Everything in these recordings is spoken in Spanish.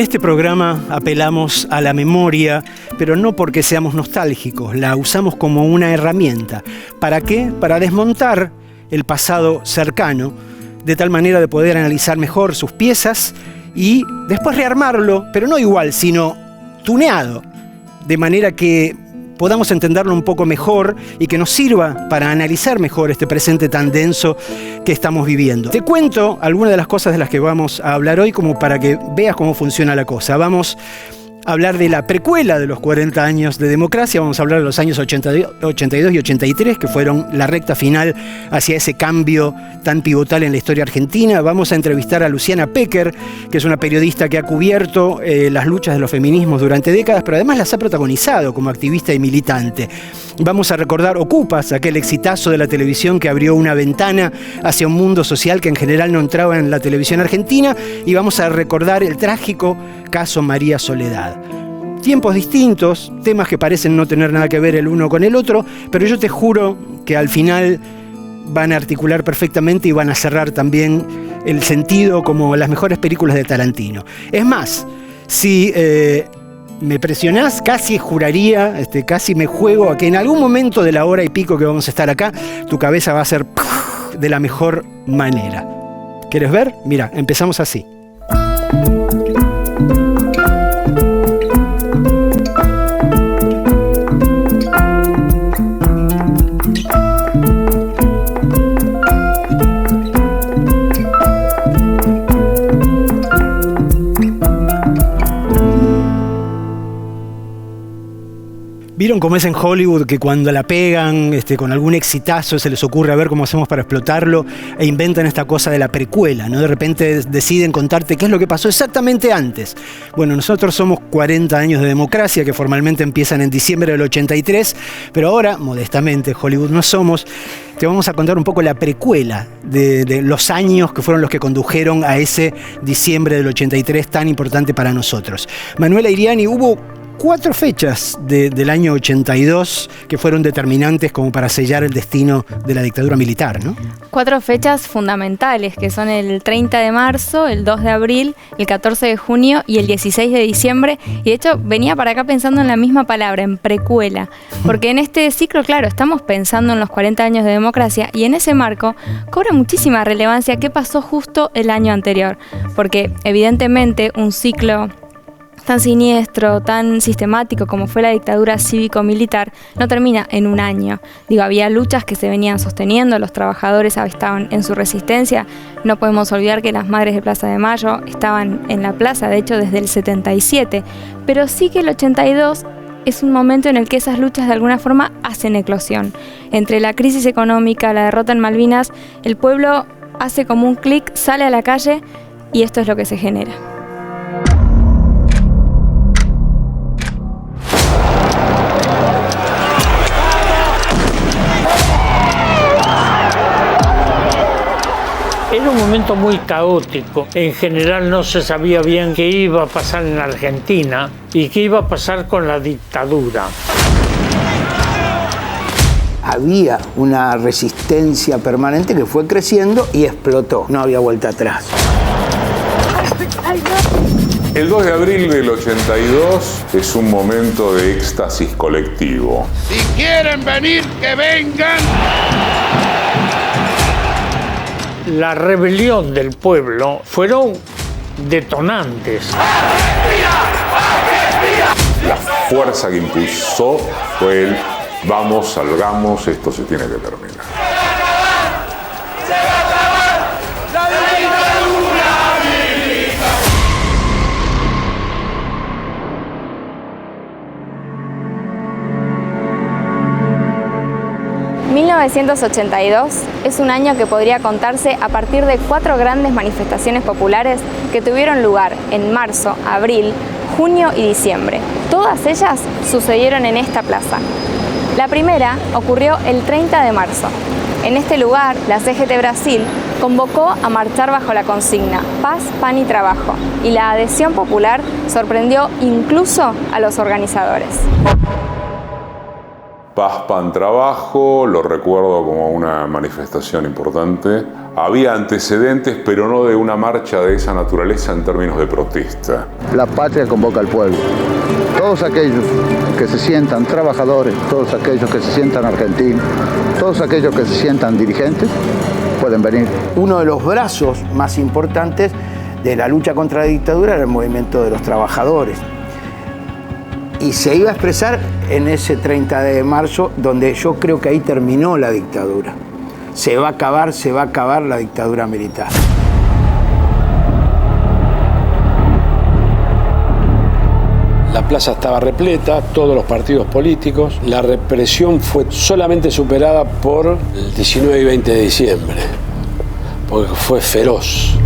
En este programa apelamos a la memoria, pero no porque seamos nostálgicos, la usamos como una herramienta. ¿Para qué? Para desmontar el pasado cercano, de tal manera de poder analizar mejor sus piezas y después rearmarlo, pero no igual, sino tuneado, de manera que podamos entenderlo un poco mejor y que nos sirva para analizar mejor este presente tan denso que estamos viviendo. Te cuento algunas de las cosas de las que vamos a hablar hoy como para que veas cómo funciona la cosa. Vamos a hablar de la precuela de los 40 años de democracia, vamos a hablar de los años 82 y 83, que fueron la recta final hacia ese cambio tan pivotal en la historia argentina. Vamos a entrevistar a Luciana Pecker, que es una periodista que ha cubierto las luchas de los feminismos durante décadas, pero además las ha protagonizado como activista y militante. Vamos a recordar Ocupas, aquel exitazo de la televisión que abrió una ventana hacia un mundo social que en general no entraba en la televisión argentina, y vamos a recordar el trágico caso María Soledad. Tiempos distintos, temas que parecen no tener nada que ver el uno con el otro, pero yo te juro que al final van a articular perfectamente y van a cerrar también el sentido como las mejores películas de Tarantino. Es más, si me presionás, casi juraría, casi me juego a que en algún momento de la hora y pico que vamos a estar acá, tu cabeza va a ser de la mejor manera. ¿Quieres ver? Mira, empezamos así. ¿Vieron cómo es en Hollywood que cuando la pegan con algún exitazo se les ocurre a ver cómo hacemos para explotarlo e inventan esta cosa de la precuela, ¿no? De repente deciden contarte qué es lo que pasó exactamente antes. Bueno, nosotros somos 40 años de democracia que formalmente empiezan en diciembre del 83, pero ahora, modestamente, Hollywood no somos. Te vamos a contar un poco la precuela de los años que fueron los que condujeron a ese diciembre del 83 tan importante para nosotros. Manuela Iriani, hubo 4 fechas del año 82 que fueron determinantes como para sellar el destino de la dictadura militar, ¿no? 4 fechas fundamentales, que son el 30 de marzo, el 2 de abril, el 14 de junio y el 16 de diciembre. Y de hecho venía para acá pensando en la misma palabra, en precuela. Porque en este ciclo, claro, estamos pensando en los 40 años de democracia y en ese marco cobra muchísima relevancia qué pasó justo el año anterior. Porque evidentemente un ciclo tan siniestro, tan sistemático como fue la dictadura cívico-militar, no termina en un año. Había luchas que se venían sosteniendo, los trabajadores estaban en su resistencia. No podemos olvidar que las madres de Plaza de Mayo estaban en la plaza, de hecho desde el 77, pero sí que el 82 es un momento en el que esas luchas de alguna forma hacen eclosión. Entre la crisis económica, la derrota en Malvinas, el pueblo hace como un clic, sale a la calle y esto es lo que se genera. Era un momento muy caótico. En general no se sabía bien qué iba a pasar en Argentina y qué iba a pasar con la dictadura. Había una resistencia permanente que fue creciendo y explotó. No había vuelta atrás. El 2 de abril del 82 es un momento de éxtasis colectivo. Si quieren venir, que vengan. La rebelión del pueblo fueron detonantes. La fuerza que impulsó fue el vamos, salgamos, esto se tiene que terminar. 1982 es un año que podría contarse a partir de 4 grandes manifestaciones populares que tuvieron lugar en marzo, abril, junio y diciembre. Todas ellas sucedieron en esta plaza. La primera ocurrió el 30 de marzo. En este lugar, la CGT Brasil convocó a marchar bajo la consigna Paz, Pan y Trabajo, y la adhesión popular sorprendió incluso a los organizadores. Paz, Pan, Trabajo, lo recuerdo como una manifestación importante. Había antecedentes, pero no de una marcha de esa naturaleza en términos de protesta. La patria convoca al pueblo. Todos aquellos que se sientan trabajadores, todos aquellos que se sientan argentinos, todos aquellos que se sientan dirigentes, pueden venir. Uno de los brazos más importantes de la lucha contra la dictadura era el movimiento de los trabajadores. Y se iba a expresar en ese 30 de marzo, donde yo creo que ahí terminó la dictadura. Se va a acabar la dictadura militar. La plaza estaba repleta, todos los partidos políticos. La represión fue solamente superada por el 19 y 20 de diciembre, porque fue feroz.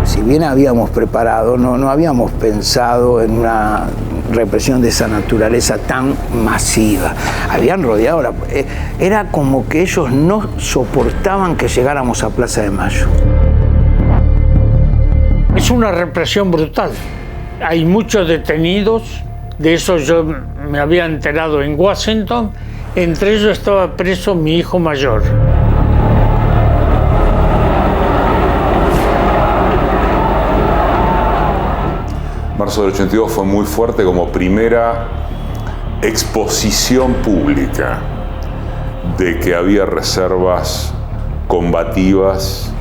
Si bien habíamos preparado, no habíamos pensado en una represión de esa naturaleza tan masiva. Habían rodeado era como que ellos no soportaban que llegáramos a Plaza de Mayo. Es una represión brutal. Hay muchos detenidos, de eso yo me había enterado en Washington. Entre ellos estaba preso mi hijo mayor. Marzo del 82 fue muy fuerte como primera exposición pública de que había reservas combativas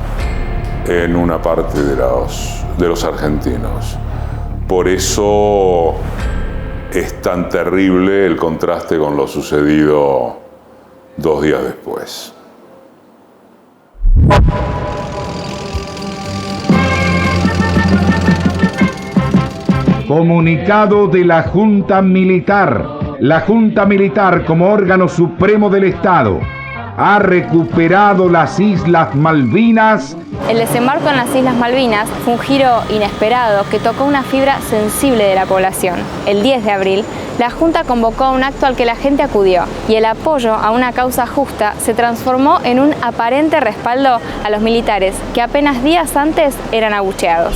en una parte de los argentinos. Por eso es tan terrible el contraste con lo sucedido 2 días después. Comunicado de la Junta Militar. La Junta Militar, como órgano supremo del Estado, ha recuperado las Islas Malvinas. El desembarco en las Islas Malvinas fue un giro inesperado que tocó una fibra sensible de la población. El 10 de abril, la Junta convocó un acto al que la gente acudió y el apoyo a una causa justa se transformó en un aparente respaldo a los militares que apenas días antes eran abucheados.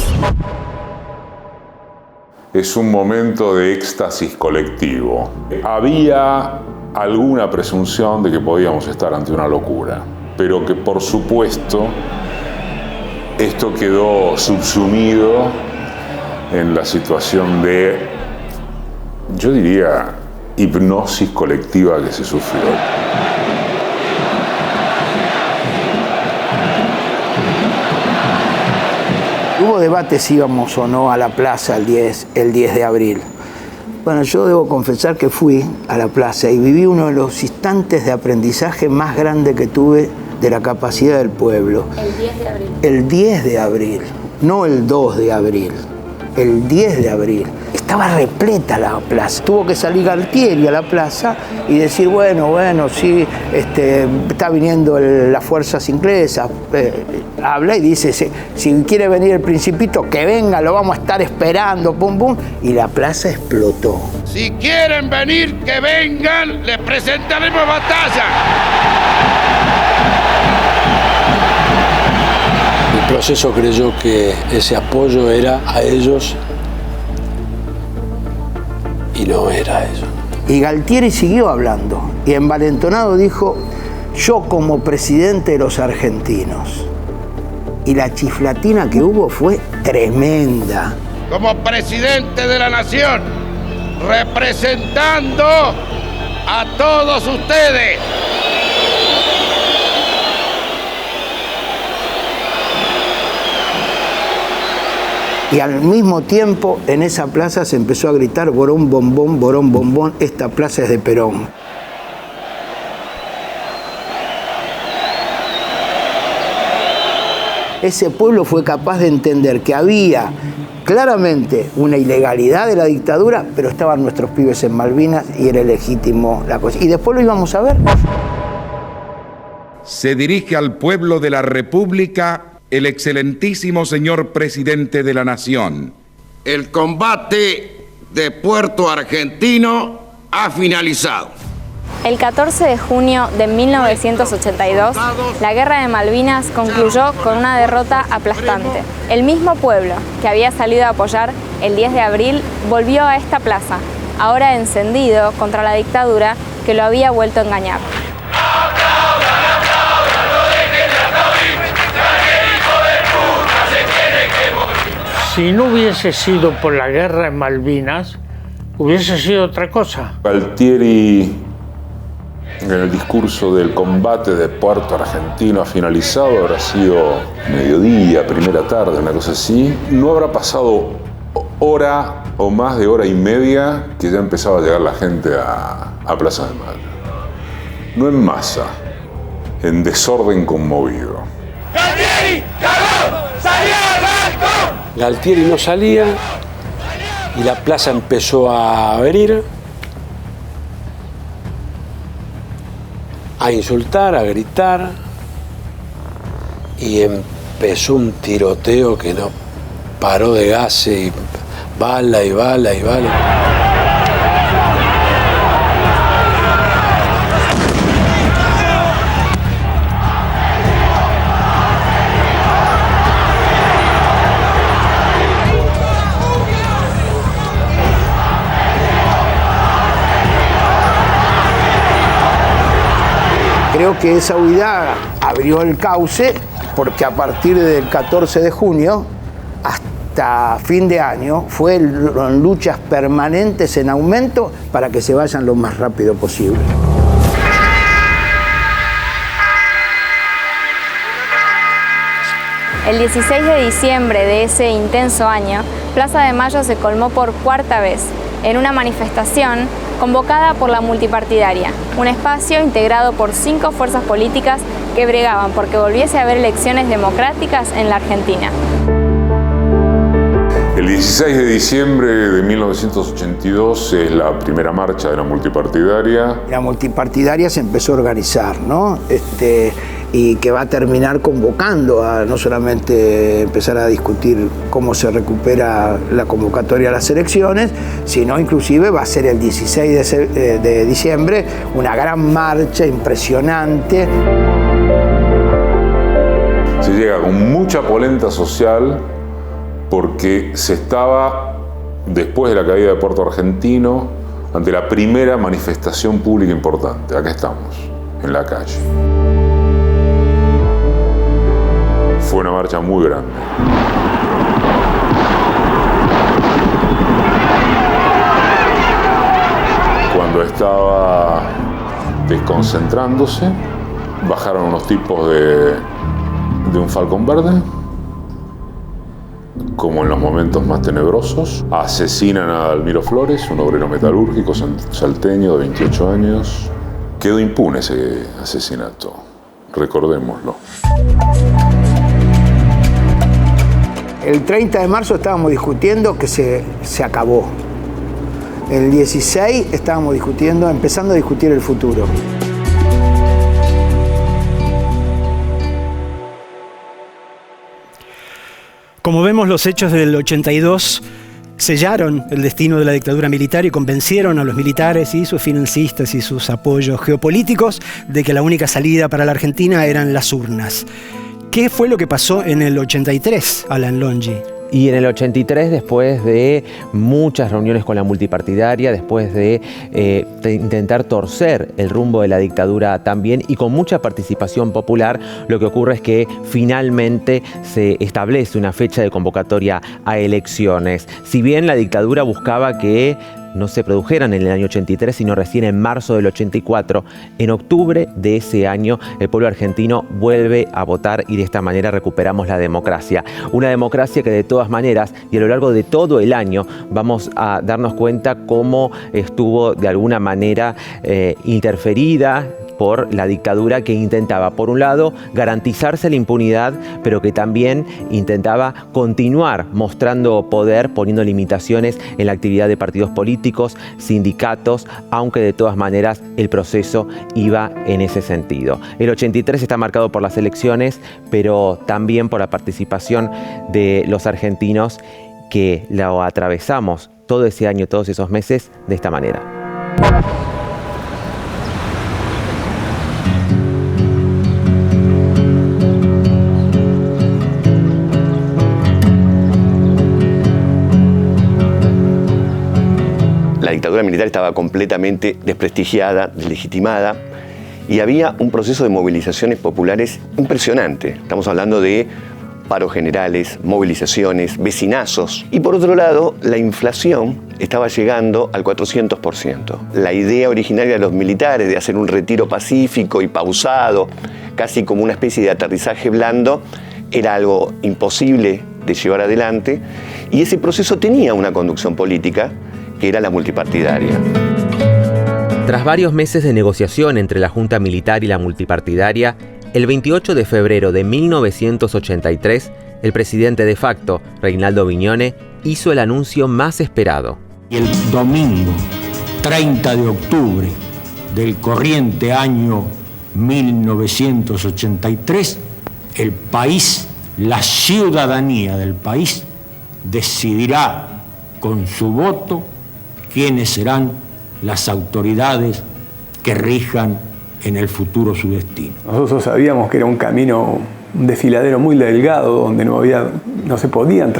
Es un momento de éxtasis colectivo. Había alguna presunción de que podíamos estar ante una locura, pero que por supuesto esto quedó subsumido en la situación de, yo diría, hipnosis colectiva que se sufrió. Hubo debate si íbamos o no a la plaza el 10 de abril. Bueno, yo debo confesar que fui a la plaza y viví uno de los instantes de aprendizaje más grandes que tuve de la capacidad del pueblo. El 10 de abril. El 10 de abril, no el 2 de abril, el 10 de abril. Estaba repleta la plaza. Tuvo que salir Galtieri a la plaza y decir, bueno, sí, está viniendo las fuerzas inglesas. Habla y dice, si quiere venir el Principito, que venga, lo vamos a estar esperando, pum, pum. Y la plaza explotó. Si quieren venir, que vengan, les presentaremos batalla. El proceso creyó que ese apoyo era a ellos y no era eso. Y Galtieri siguió hablando y envalentonado dijo, yo como presidente de los argentinos. Y la chiflatina que hubo fue tremenda. Como presidente de la nación, representando a todos ustedes. Y al mismo tiempo en esa plaza se empezó a gritar Borón, bombón, esta plaza es de Perón. Ese pueblo fue capaz de entender que había claramente una ilegalidad de la dictadura, pero estaban nuestros pibes en Malvinas y era legítimo la cosa. Y después lo íbamos a ver. Se dirige al pueblo de la República el excelentísimo señor presidente de la Nación. El combate de Puerto Argentino ha finalizado. El 14 de junio de 1982, la Guerra de Malvinas concluyó con una derrota aplastante. El mismo pueblo que había salido a apoyar el 10 de abril volvió a esta plaza ahora encendido contra la dictadura que lo había vuelto a engañar. Si no hubiese sido por la guerra en Malvinas, hubiese sido otra cosa. Galtieri, en el discurso del combate de Puerto Argentino ha finalizado, habrá sido mediodía, primera tarde, una cosa así. No habrá pasado hora o más de hora y media que ya empezaba a llegar la gente a Plaza de Mayo. No en masa, en desorden conmovido. ¡Galtieri, cagón! ¡Salía al balcón! Galtieri no salía y la plaza empezó a abrir, a insultar, a gritar, y empezó un tiroteo que no paró de gases, y bala y bala y bala. Creo que esa huida abrió el cauce porque a partir del 14 de junio hasta fin de año fueron luchas permanentes en aumento para que se vayan lo más rápido posible. El 16 de diciembre de ese intenso año, Plaza de Mayo se colmó por cuarta vez en una manifestación convocada por la Multipartidaria, un espacio integrado por 5 fuerzas políticas que bregaban porque volviese a haber elecciones democráticas en la Argentina. El 16 de diciembre de 1982 es la primera marcha de la Multipartidaria. La Multipartidaria se empezó a organizar, ¿no? Y que va a terminar convocando a no solamente empezar a discutir cómo se recupera la convocatoria a las elecciones, sino inclusive va a ser el 16 de diciembre una gran marcha impresionante. Se llega con mucha polenta social porque se estaba, después de la caída de Puerto Argentino, ante la primera manifestación pública importante. Acá estamos, en la calle. Fue una marcha muy grande. Cuando estaba desconcentrándose, bajaron unos tipos de un Falcón Verde, como en los momentos más tenebrosos. Asesinan a Dalmiro Flores, un obrero metalúrgico salteño de 28 años. Quedó impune ese asesinato, recordémoslo. El 30 de marzo estábamos discutiendo que se acabó. El 16 estábamos empezando a discutir el futuro. Como vemos, los hechos del 82 sellaron el destino de la dictadura militar y convencieron a los militares y sus financistas y sus apoyos geopolíticos de que la única salida para la Argentina eran las urnas. ¿Qué fue lo que pasó en el 83, Alan Longi? Y en el 83, después de muchas reuniones con la Multipartidaria, después de intentar torcer el rumbo de la dictadura también y con mucha participación popular, lo que ocurre es que finalmente se establece una fecha de convocatoria a elecciones. Si bien la dictadura buscaba que no se produjeran en el año 83, sino recién en marzo del 84. En octubre de ese año, el pueblo argentino vuelve a votar y de esta manera recuperamos la democracia. Una democracia que de todas maneras, y a lo largo de todo el año, vamos a darnos cuenta cómo estuvo de alguna manera interferida por la dictadura que intentaba, por un lado, garantizarse la impunidad, pero que también intentaba continuar mostrando poder, poniendo limitaciones en la actividad de partidos políticos, sindicatos, aunque de todas maneras el proceso iba en ese sentido. El 83 está marcado por las elecciones, pero también por la participación de los argentinos que lo atravesamos todo ese año, todos esos meses, de esta manera. La dictadura militar estaba completamente desprestigiada, deslegitimada, y había un proceso de movilizaciones populares impresionante. Estamos hablando de paros generales, movilizaciones, vecinazos. Y por otro lado, la inflación estaba llegando al 400%. La idea originaria de los militares de hacer un retiro pacífico y pausado, casi como una especie de aterrizaje blando, era algo imposible de llevar adelante, y ese proceso tenía una conducción política que era la multipartidaria. Tras varios meses de negociación entre la Junta Militar y la multipartidaria, el 28 de febrero de 1983, el presidente de facto, Reinaldo Vignone, hizo el anuncio más esperado. Y el domingo 30 de octubre del corriente año 1983, el país, la ciudadanía del país, decidirá con su voto quiénes serán las autoridades que rijan en el futuro su destino. Nosotros sabíamos que era un camino, un desfiladero muy delgado, donde no se podían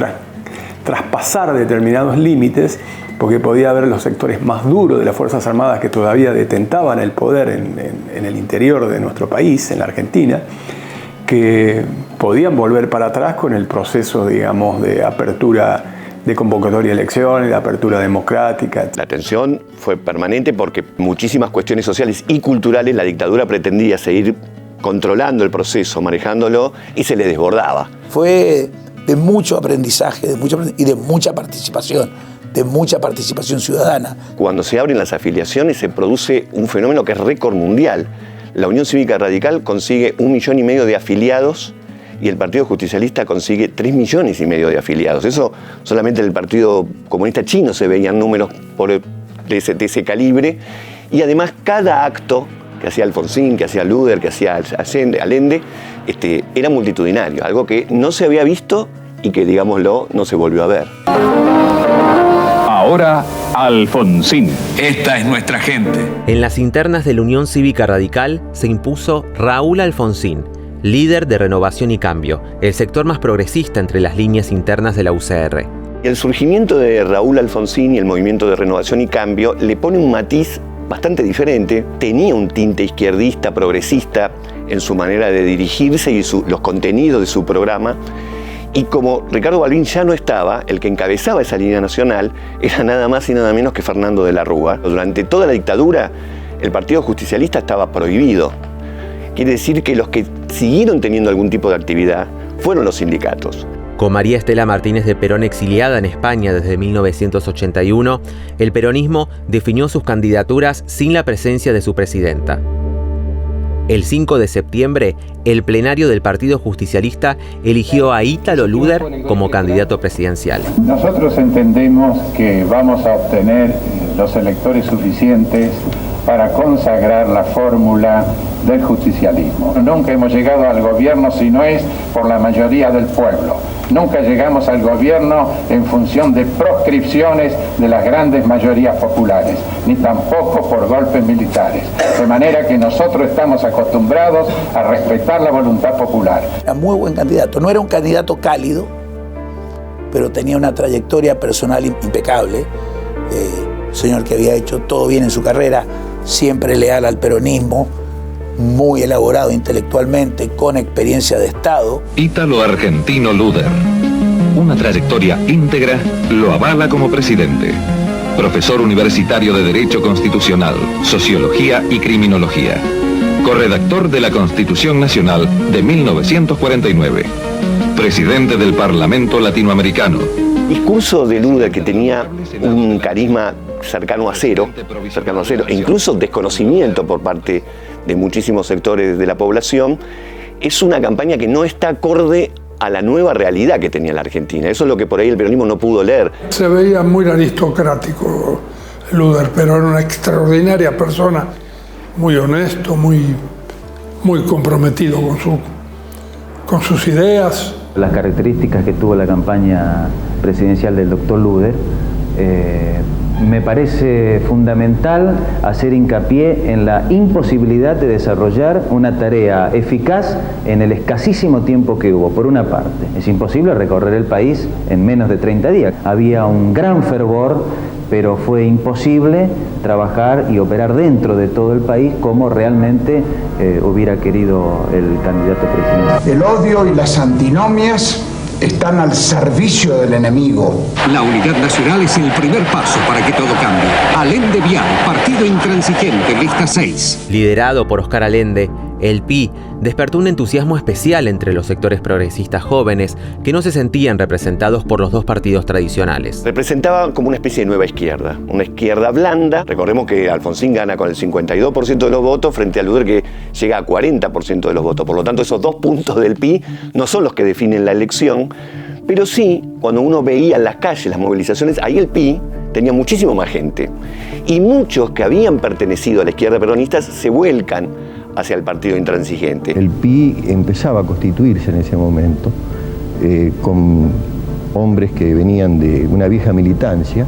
traspasar determinados límites, porque podía haber los sectores más duros de las Fuerzas Armadas que todavía detentaban el poder en el interior de nuestro país, en la Argentina, que podían volver para atrás con el proceso, digamos, de apertura de convocatoria de elecciones, de apertura democrática. La tensión fue permanente porque muchísimas cuestiones sociales y culturales la dictadura pretendía seguir controlando el proceso, manejándolo, y se le desbordaba. Fue de mucho aprendizaje, y de mucha participación ciudadana. Cuando se abren las afiliaciones se produce un fenómeno que es récord mundial. La Unión Cívica Radical consigue 1,5 millones de afiliados, y el Partido Justicialista consigue 3,5 millones de afiliados. Eso solamente en el Partido Comunista Chino se veían números de ese calibre. Y además cada acto que hacía Alfonsín, que hacía Luder, que hacía Allende, era multitudinario, algo que no se había visto y que, digámoslo, no se volvió a ver. Ahora, Alfonsín. Esta es nuestra gente. En las internas de la Unión Cívica Radical se impuso Raúl Alfonsín, líder de Renovación y Cambio, el sector más progresista entre las líneas internas de la UCR. El surgimiento de Raúl Alfonsín y el movimiento de Renovación y Cambio le pone un matiz bastante diferente. Tenía un tinte izquierdista, progresista en su manera de dirigirse y los contenidos de su programa. Y como Ricardo Balbín ya no estaba, el que encabezaba esa línea nacional era nada más y nada menos que Fernando de la Rúa. Durante toda la dictadura, el Partido Justicialista estaba prohibido. Quiere decir que los que siguieron teniendo algún tipo de actividad fueron los sindicatos. Con María Estela Martínez de Perón exiliada en España desde 1981, el peronismo definió sus candidaturas sin la presencia de su presidenta. El 5 de septiembre, el plenario del Partido Justicialista eligió a Ítalo Luder como candidato presidencial. Nosotros entendemos que vamos a obtener los electores suficientes para consagrar la fórmula del justicialismo. Nunca hemos llegado al gobierno si no es por la mayoría del pueblo. Nunca llegamos al gobierno en función de proscripciones de las grandes mayorías populares, ni tampoco por golpes militares. De manera que nosotros estamos acostumbrados a respetar la voluntad popular. Era muy buen candidato. No era un candidato cálido, pero tenía una trayectoria personal impecable. Señor que había hecho todo bien en su carrera, siempre leal al peronismo, muy elaborado intelectualmente, con experiencia de Estado. Ítalo Argentino Luder. Una trayectoria íntegra lo avala como presidente. Profesor universitario de Derecho Constitucional, Sociología y Criminología. Corredactor de la Constitución Nacional de 1949. Presidente del Parlamento Latinoamericano. Discurso de Luder que tenía un carisma cercano a cero, e incluso desconocimiento por parte de muchísimos sectores de la población. Es una campaña que no está acorde a la nueva realidad que tenía la Argentina. Eso es lo que por ahí el peronismo no pudo leer. Se veía muy aristocrático Luder, pero era una extraordinaria persona, muy honesto, muy comprometido con sus ideas. Las características que tuvo la campaña presidencial del doctor Luder Me parece fundamental hacer hincapié en la imposibilidad de desarrollar una tarea eficaz en el escasísimo tiempo que hubo. Por una parte, es imposible recorrer el país en menos de 30 días. Había un gran fervor, pero fue imposible trabajar y operar dentro de todo el país como realmente hubiera querido el candidato presidencial. El odio y las antinomias están al servicio del enemigo. La unidad nacional es el primer paso para que todo cambie. Allende Vial, partido intransigente, lista 6. Liderado por Oscar Allende, el PI despertó un entusiasmo especial entre los sectores progresistas jóvenes que no se sentían representados por los dos partidos tradicionales. Representaba como una especie de nueva izquierda, una izquierda blanda. Recordemos que Alfonsín gana con el 52% de los votos frente a Luder, que llega a 40% de los votos. Por lo tanto, esos 2 puntos del PI no son los que definen la elección, pero sí, cuando uno veía en las calles las movilizaciones, ahí el PI tenía muchísimo más gente. Y muchos que habían pertenecido a la izquierda peronista se vuelcan hacia el partido intransigente. El PI empezaba a constituirse en ese momento con hombres que venían de una vieja militancia,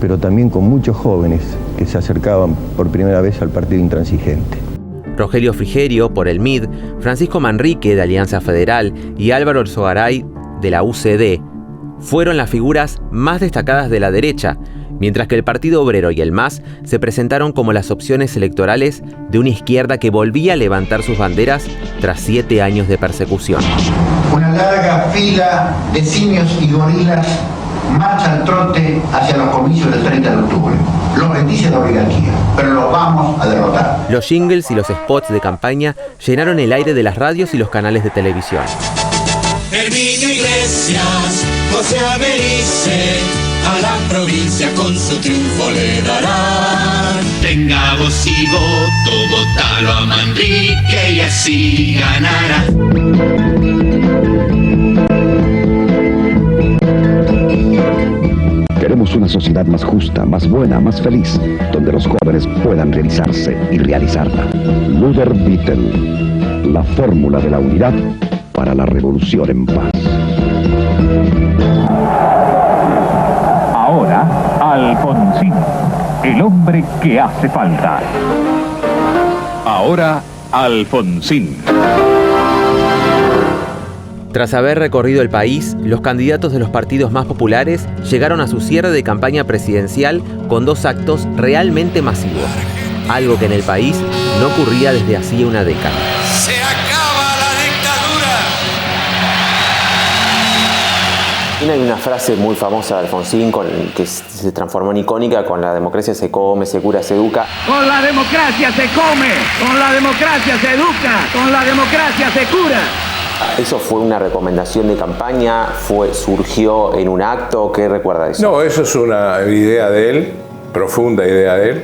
pero también con muchos jóvenes que se acercaban por primera vez al partido intransigente. Rogelio Frigerio por el MID, Francisco Manrique de Alianza Federal y Álvaro Alzogaray de la UCD fueron las figuras más destacadas de la derecha, mientras que el Partido Obrero y el MAS se presentaron como las opciones electorales de una izquierda que volvía a levantar sus banderas tras 7 años de persecución. Una larga fila de simios y gorilas marcha al trote hacia los comicios del 30 de octubre. Los bendice la oligarquía, pero los vamos a derrotar. Los jingles y los spots de campaña llenaron el aire de las radios y los canales de televisión. Herminio Iglesias, José Amelice, a la provincia con su triunfo le darán. Tenga voz y voto, votalo a Manrique y así ganará. Queremos una sociedad más justa, más buena, más feliz, donde los jóvenes puedan realizarse y realizarla. Luder Vittel, la fórmula de la unidad para la revolución en paz. Ahora, Alfonsín, el hombre que hace falta. Ahora, Alfonsín. Tras haber recorrido el país, los candidatos de los partidos más populares llegaron a su cierre de campaña presidencial con 2 actos realmente masivos, algo que en el país no ocurría desde hacía una década. ¡Se acaba la dictadura! Hay una frase muy famosa de Alfonsín que se transformó en icónica: con la democracia se come, se cura, se educa. Con la democracia se come, con la democracia se educa, con la democracia se cura. ¿Eso fue una recomendación de campaña? ¿Surgió en un acto? ¿Qué recuerda de eso? No, eso es una idea de él, profunda idea de él,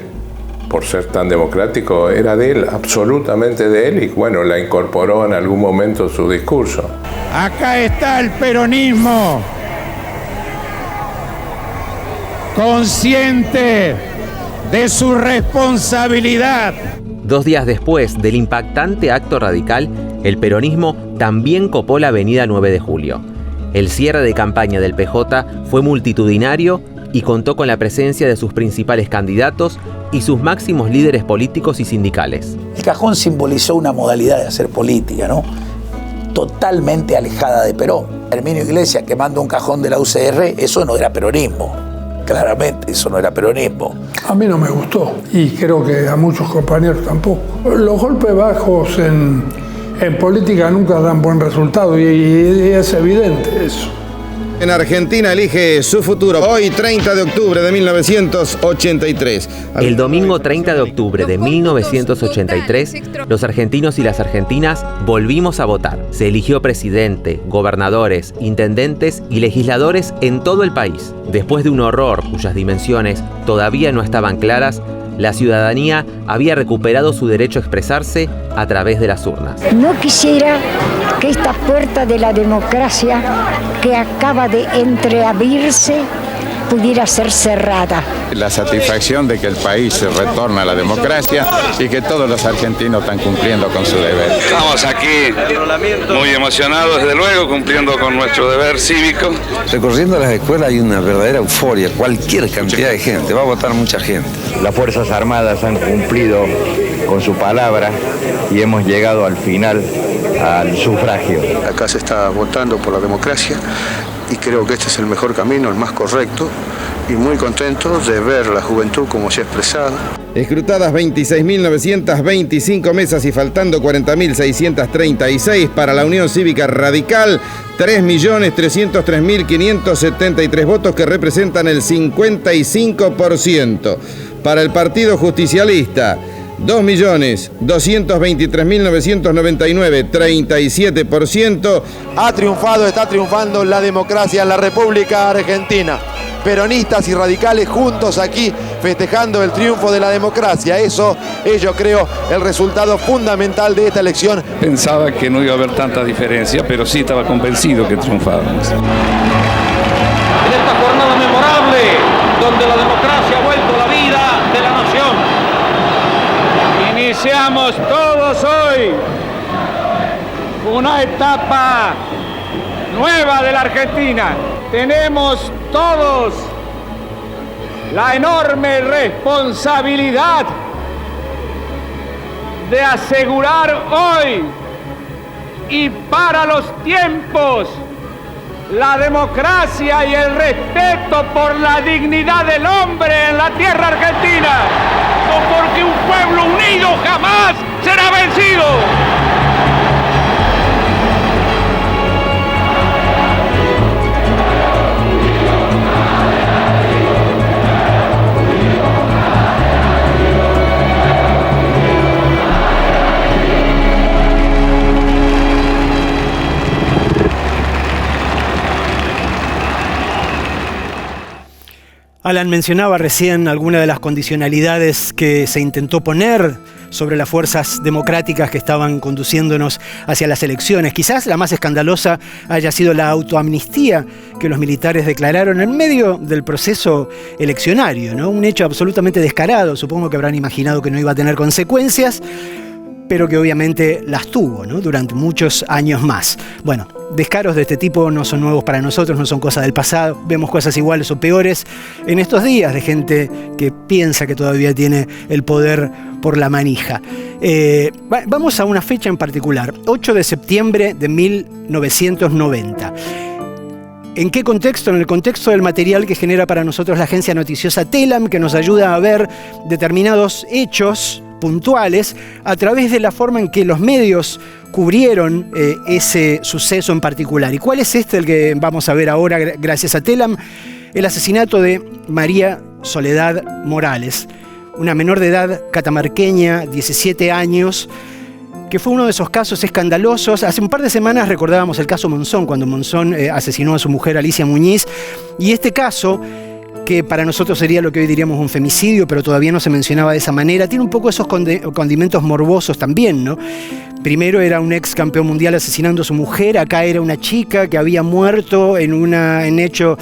por ser tan democrático. Era de él, absolutamente de él, y bueno, la incorporó en algún momento su discurso. Acá está el peronismo, consciente de su responsabilidad. 2 días después del impactante acto radical, el peronismo también copó la avenida 9 de Julio. El cierre de campaña del PJ fue multitudinario y contó con la presencia de sus principales candidatos y sus máximos líderes políticos y sindicales. El cajón simbolizó una modalidad de hacer política, ¿no? Totalmente alejada de Perón. Herminio Iglesias quemando un cajón de la UCR, eso no era peronismo. Claramente, eso no era peronismo. A mí no me gustó y creo que a muchos compañeros tampoco. Los golpes bajos en política nunca dan buen resultado y es evidente eso. En Argentina elige su futuro. Hoy, 30 de octubre de 1983. El domingo 30 de octubre de 1983, los argentinos y las argentinas volvimos a votar. Se eligió presidente, gobernadores, intendentes y legisladores en todo el país. Después de un horror cuyas dimensiones todavía no estaban claras, la ciudadanía había recuperado su derecho a expresarse a través de las urnas. No quisiera que esta puerta de la democracia que acaba de entreabrirse pudiera ser cerrada. La satisfacción de que el país se retorna a la democracia y que todos los argentinos están cumpliendo con su deber. Estamos aquí muy emocionados, desde luego, cumpliendo con nuestro deber cívico. Recorriendo las escuelas hay una verdadera euforia, cualquier cantidad de gente, va a votar mucha gente. Las Fuerzas Armadas han cumplido con su palabra y hemos llegado al final al sufragio. Acá se está votando por la democracia y creo que este es el mejor camino, el más correcto, y muy contento de ver la juventud como se ha expresado. Escrutadas 26.925 mesas y faltando 40.636 para la Unión Cívica Radical, 3.303.573 votos que representan el 55%. Para el Partido Justicialista, 2.223.999, 37%. Ha triunfado, está triunfando la democracia en la República Argentina. Peronistas y radicales juntos aquí festejando el triunfo de la democracia. Eso es, yo creo, el resultado fundamental de esta elección. Pensaba que no iba a haber tanta diferencia, pero sí estaba convencido que triunfábamos. En esta jornada memorable, donde la democracia ha vuelto a la vida de la nación, iniciamos todos hoy una etapa nueva de la Argentina. Tenemos todos la enorme responsabilidad de asegurar hoy y para los tiempos la democracia y el respeto por la dignidad del hombre en la tierra argentina, o porque un pueblo unido jamás será vencido. Alan mencionaba recién algunas de las condicionalidades que se intentó poner sobre las fuerzas democráticas que estaban conduciéndonos hacia las elecciones. Quizás la más escandalosa haya sido la autoamnistía que los militares declararon en medio del proceso eleccionario, ¿no? Un hecho absolutamente descarado. Supongo que habrán imaginado que no iba a tener consecuencias, pero que obviamente las tuvo, ¿no? Durante muchos años más. Bueno, descaros de este tipo no son nuevos para nosotros, no son cosas del pasado. Vemos cosas iguales o peores en estos días de gente que piensa que todavía tiene el poder por la manija. Vamos a una fecha en particular, 8 de septiembre de 1990. ¿En qué contexto? En el contexto del material que genera para nosotros la agencia noticiosa Telam, que nos ayuda a ver determinados hechos puntuales a través de la forma en que los medios cubrieron ese suceso en particular. ¿Y cuál es el que vamos a ver ahora gracias a Telam? El asesinato de María Soledad Morales, una menor de edad catamarqueña, 17 años, que fue uno de esos casos escandalosos. Hace un par de semanas recordábamos el caso Monzón, cuando Monzón asesinó a su mujer Alicia Muñiz, y este caso, que para nosotros sería lo que hoy diríamos un femicidio, pero todavía no se mencionaba de esa manera, tiene un poco esos condimentos morbosos también, ¿no? Primero era un ex campeón mundial asesinando a su mujer, acá era una chica que había muerto en un hecho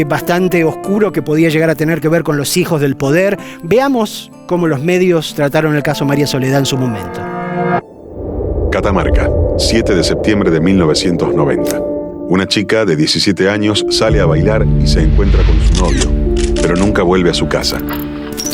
bastante oscuro que podía llegar a tener que ver con los hijos del poder. Veamos cómo los medios trataron el caso María Soledad en su momento. Catamarca, 7 de septiembre de 1990. Una chica de 17 años sale a bailar y se encuentra con su novio, pero nunca vuelve a su casa.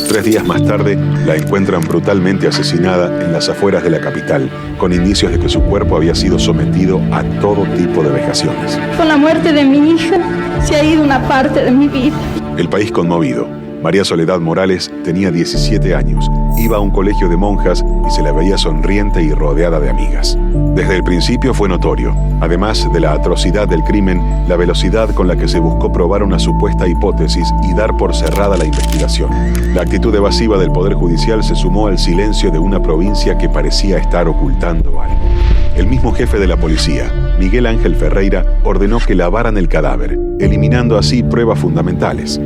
3 días más tarde, la encuentran brutalmente asesinada en las afueras de la capital, con indicios de que su cuerpo había sido sometido a todo tipo de vejaciones. Con la muerte de mi hija, se ha ido una parte de mi vida. El país conmovido. María Soledad Morales tenía 17 años, iba a un colegio de monjas y se la veía sonriente y rodeada de amigas. Desde el principio fue notorio, además de la atrocidad del crimen, la velocidad con la que se buscó probar una supuesta hipótesis y dar por cerrada la investigación. La actitud evasiva del Poder Judicial se sumó al silencio de una provincia que parecía estar ocultando algo. El mismo jefe de la policía, Miguel Ángel Ferreira, ordenó que lavaran el cadáver, eliminando así pruebas fundamentales.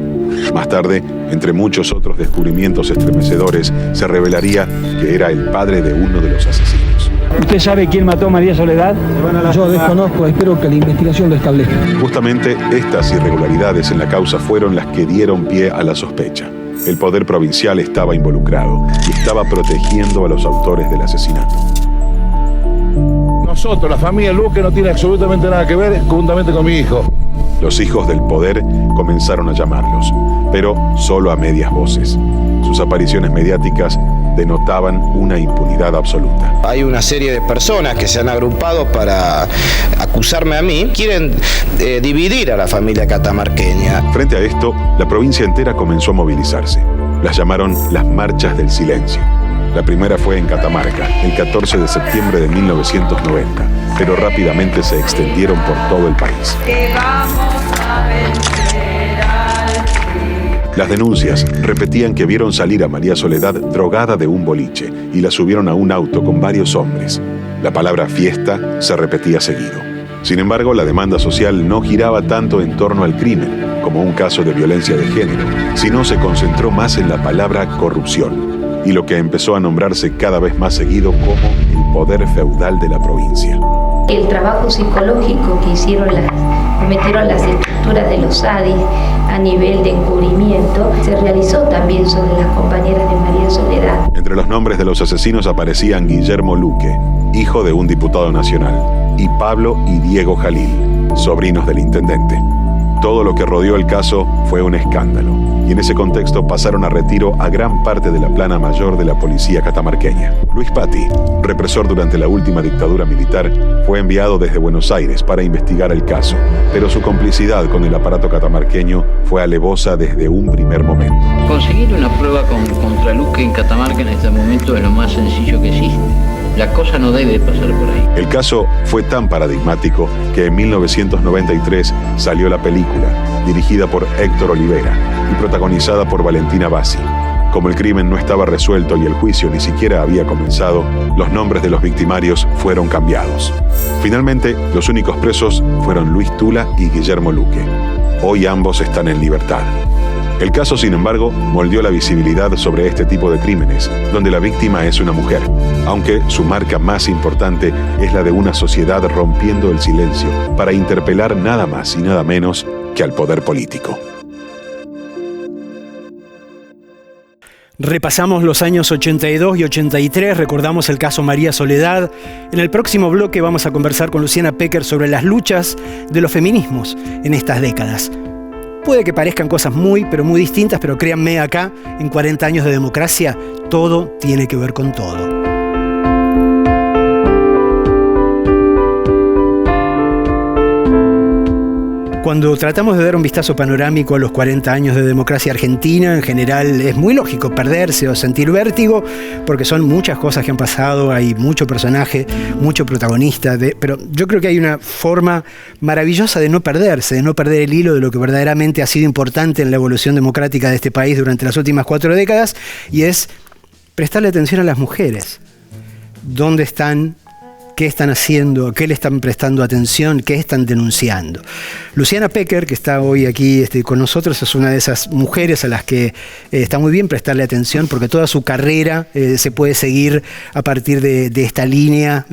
Más tarde, entre muchos otros descubrimientos estremecedores, se revelaría que era el padre de uno de los asesinos. ¿Usted sabe quién mató a María Soledad? Yo desconozco, espero que la investigación lo establezca. Justamente estas irregularidades en la causa fueron las que dieron pie a la sospecha. El poder provincial estaba involucrado y estaba protegiendo a los autores del asesinato. Nosotros, la familia Luque, no tiene absolutamente nada que ver juntamente con mi hijo. Los hijos del poder comenzaron a llamarlos, pero solo a medias voces. Sus apariciones mediáticas denotaban una impunidad absoluta. Hay una serie de personas que se han agrupado para acusarme a mí. Quieren dividir a la familia catamarqueña. Frente a esto, la provincia entera comenzó a movilizarse. Las llamaron las Marchas del Silencio. La primera fue en Catamarca, el 14 de septiembre de 1990, pero rápidamente se extendieron por todo el país. Las denuncias repetían que vieron salir a María Soledad drogada de un boliche y la subieron a un auto con varios hombres. La palabra fiesta se repetía seguido. Sin embargo, la demanda social no giraba tanto en torno al crimen, como un caso de violencia de género, sino se concentró más en la palabra corrupción y lo que empezó a nombrarse cada vez más seguido como el poder feudal de la provincia. El trabajo psicológico que metieron las estructuras de los ADI a nivel de encubrimiento se realizó también sobre las compañeras de María Soledad. Entre los nombres de los asesinos aparecían Guillermo Luque, hijo de un diputado nacional, y Pablo y Diego Jalil, sobrinos del intendente. Todo lo que rodeó el caso fue un escándalo, y en ese contexto pasaron a retiro a gran parte de la plana mayor de la policía catamarqueña. Luis Patti, represor durante la última dictadura militar, fue enviado desde Buenos Aires para investigar el caso, pero su complicidad con el aparato catamarqueño fue alevosa desde un primer momento. Conseguir una prueba contra Luque en Catamarca en este momento es lo más sencillo que existe. La cosa no debe pasar por ahí. El caso fue tan paradigmático que en 1993 salió la película, dirigida por Héctor Olivera y protagonizada por Valentina Bassi. Como el crimen no estaba resuelto y el juicio ni siquiera había comenzado, los nombres de los victimarios fueron cambiados. Finalmente, los únicos presos fueron Luis Tula y Guillermo Luque. Hoy ambos están en libertad. El caso, sin embargo, moldeó la visibilidad sobre este tipo de crímenes, donde la víctima es una mujer, aunque su marca más importante es la de una sociedad rompiendo el silencio para interpelar nada más y nada menos que al poder político. Repasamos los años 82 y 83, recordamos el caso María Soledad. En el próximo bloque vamos a conversar con Luciana Pecker sobre las luchas de los feminismos en estas décadas. Puede que parezcan cosas muy distintas, pero créanme, acá, en 40 años de democracia, todo tiene que ver con todo. Cuando tratamos de dar un vistazo panorámico a los 40 años de democracia argentina, en general es muy lógico perderse o sentir vértigo, porque son muchas cosas que han pasado, hay mucho personaje, mucho protagonista, pero yo creo que hay una forma maravillosa de no perderse, de no perder el hilo de lo que verdaderamente ha sido importante en la evolución democrática de este país durante las últimas 4 décadas, y es prestarle atención a las mujeres. ¿Dónde están? ¿Qué están haciendo? ¿Qué le están prestando atención? ¿Qué están denunciando? Luciana Pecker, que está hoy aquí con nosotros, es una de esas mujeres a las que está muy bien prestarle atención, porque toda su carrera se puede seguir a partir de esta línea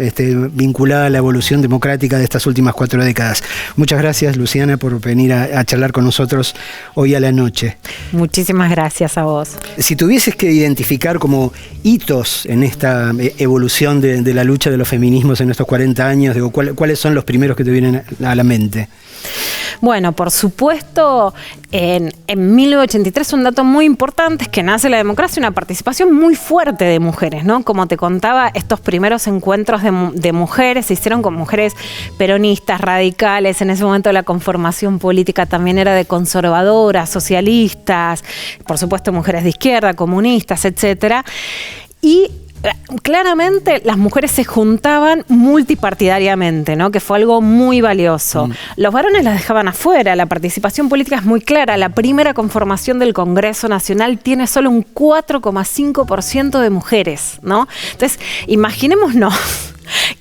vinculada a la evolución democrática de estas últimas 4 décadas. Muchas gracias, Luciana, por venir a charlar con nosotros hoy a la noche. Muchísimas gracias a vos. Si tuvieses que identificar como hitos en esta evolución de la lucha de los feminismos en estos 40 años, digo, ¿cuáles son los primeros que te vienen a la mente? Bueno, por supuesto, en 1983 un dato muy importante es que nace la democracia, una participación muy fuerte de mujeres, ¿no? Como te contaba, estos primeros encuentros de mujeres se hicieron con mujeres peronistas, radicales. En ese momento la conformación política también era de conservadoras, socialistas, por supuesto mujeres de izquierda, comunistas, etcétera. Y claramente las mujeres se juntaban multipartidariamente, ¿no? Que fue algo muy valioso. Los varones las dejaban afuera, la participación política es muy clara. La primera conformación del Congreso Nacional tiene solo un 4,5% de mujeres, ¿no? Entonces, imaginémonos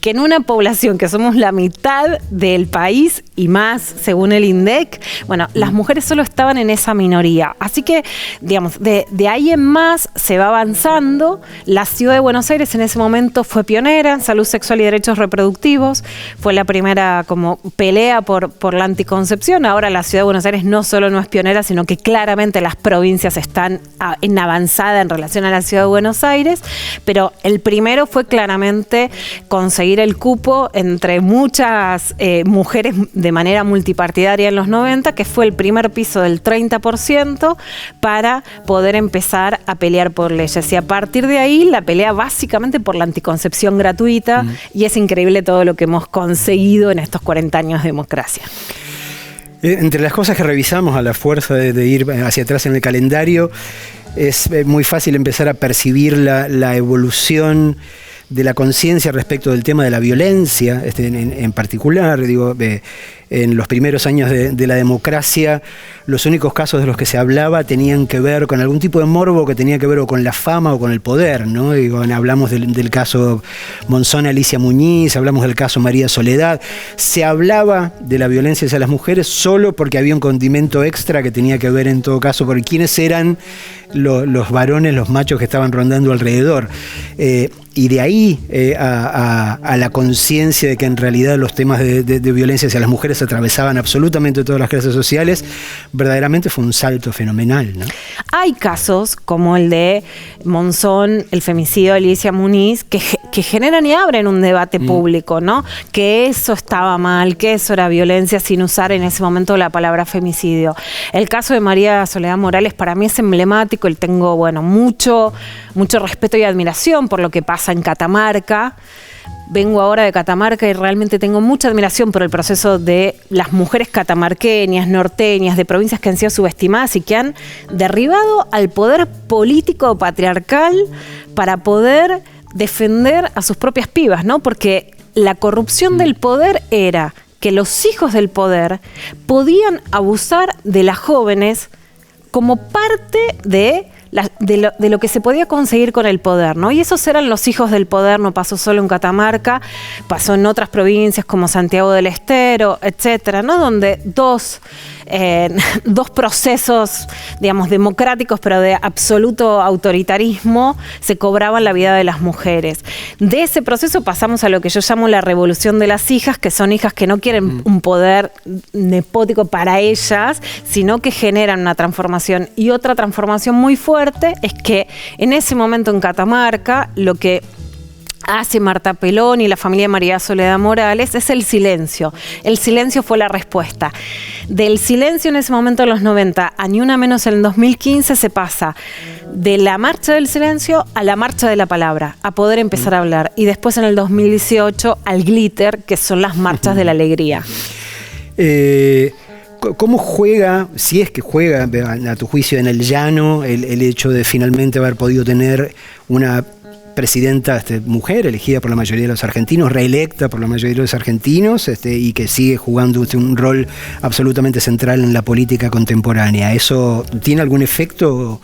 que en una población que somos la mitad del país y más, según el INDEC, bueno, las mujeres solo estaban en esa minoría. Así que, digamos, de ahí en más se va avanzando. La ciudad de Buenos Aires en ese momento fue pionera en salud sexual y derechos reproductivos. Fue la primera como pelea por la anticoncepción. Ahora la ciudad de Buenos Aires no solo no es pionera, sino que claramente las provincias están en avanzada en relación a la ciudad de Buenos Aires. Pero el primero fue claramente conseguir el cupo entre muchas mujeres de manera multipartidaria en los 90, que fue el primer piso del 30% para poder empezar a pelear por leyes. Y a partir de ahí la pelea básicamente por la anticoncepción gratuita, y es increíble todo lo que hemos conseguido en estos 40 años de democracia. Entre las cosas que revisamos a la fuerza de ir hacia atrás en el calendario, es muy fácil empezar a percibir la evolución de la conciencia respecto del tema de la violencia, en particular, digo, en los primeros años de la democracia, los únicos casos de los que se hablaba tenían que ver con algún tipo de morbo que tenía que ver o con la fama o con el poder, ¿no? Digo, hablamos del caso Monzón Alicia Muñiz, hablamos del caso María Soledad. Se hablaba de la violencia hacia las mujeres solo porque había un condimento extra que tenía que ver en todo caso por quiénes eran los varones, los machos que estaban rondando alrededor. Y de ahí a la conciencia de que en realidad los temas de violencia hacia las mujeres atravesaban absolutamente todas las clases sociales, verdaderamente fue un salto fenomenal, ¿no? Hay casos como el de Monzón, el femicidio de Alicia Muñiz, que generan y abren un debate público, ¿no? Que eso estaba mal, que eso era violencia, sin usar en ese momento la palabra femicidio. El caso de María Soledad Morales para mí es emblemático. Tengo, bueno, mucho respeto y admiración por lo que pasa en Catamarca. Vengo ahora de Catamarca y realmente tengo mucha admiración por el proceso de las mujeres catamarqueñas, norteñas, de provincias que han sido subestimadas y que han derribado al poder político patriarcal para poder defender a sus propias pibas, ¿no? Porque la corrupción del poder era que los hijos del poder podían abusar de las jóvenes como parte de lo que se podía conseguir con el poder, ¿no? Y esos eran los hijos del poder. No pasó solo en Catamarca, pasó en otras provincias como Santiago del Estero, etcétera, ¿no? Donde dos procesos, digamos, democráticos, pero de absoluto autoritarismo, se cobraban la vida de las mujeres. De ese proceso pasamos a lo que yo llamo la revolución de las hijas, que son hijas que no quieren un poder nepótico para ellas, sino que generan una transformación. Y otra transformación muy fuerte es que en ese momento en Catamarca, lo que hace Marta Pelón y la familia de María Soledad Morales es el silencio. El silencio fue la respuesta. Del silencio en ese momento de los 90 a Ni Una Menos en el 2015 se pasa de la marcha del silencio a la marcha de la palabra, a poder empezar a hablar. Y después en el 2018 al glitter, que son las marchas de la alegría. ¿Cómo juega, si es que juega, a tu juicio, en el llano, el hecho de finalmente haber podido tener una presidenta mujer elegida por la mayoría de los argentinos, reelecta por la mayoría de los argentinos, y que sigue jugando un rol absolutamente central en la política contemporánea? ¿Eso tiene algún efecto